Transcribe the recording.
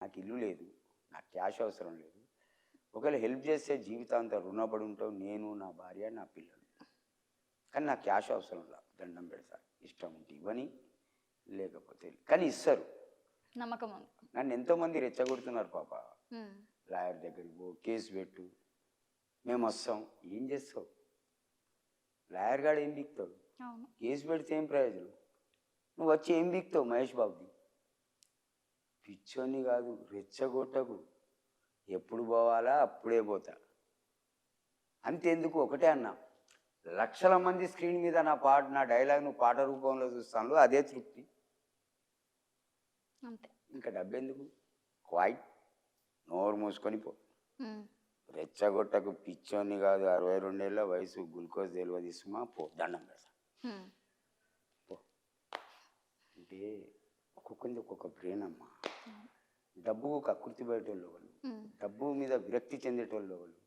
నాకు ఇల్లు లేదు, నాకు క్యాష్ అవసరం లేదు. ఒకవేళ హెల్ప్ చేస్తే జీవితాంతం రుణపడి ఉంటావు, నేను, నా భార్య, నా పిల్లలు. కానీ నాకు క్యాష్ అవసరం లా, దండం పెడతా, ఇష్టం ఉంటే ఇవ్వని, లేకపోతే కానీ ఇస్తారు. నమ్మకం ఉంది. నన్ను ఎంతోమంది రెచ్చగొడుతున్నారు పాప. ఉమ్, లాయర్ దగ్గరికి పో, కేసు పెట్టు, మేము వస్తాం. ఏం చేస్తావు? లాయర్ గాడు ఏం బిక్తాడు? అవును. కేసు పెడితే ఏం ప్రయోజనం? నువ్వు వచ్చి ఏం బిక్తావు? మహేష్ బాబుది పిచ్చోని కాదు, రెచ్చగొట్టకు. ఎప్పుడు పోవాలా అప్పుడే పోతా. అంతెందుకు, ఒకటే అన్నా, లక్షల మంది స్క్రీన్ మీద నా డైలాగ్ నువ్వు పాట రూపంలో చూస్తాను, అదే తృప్తి. అంతే. ఇంకా డబ్బెందుకు? క్వైట్ నోరు మూసుకొని పో. ఉమ్, రెచ్చగొట్టకు, పిచ్చోని కాదు, 62 ఏళ్ళ వయసు, గ్లూకోజ్ తెలియదు ఇసుమా, పో, దండం పెడతా ఉమ్, పో. అంటే ఒక్కొక్కరిది ఒక్కొక్క బ్రెయిన్ అమ్మా. డబ్బుకు కకృతి పడేటోళ్ళు వాళ్ళు, ఉమ్, డబ్బు మీద విరక్తి చెందేటోళ్ళు వాళ్ళు,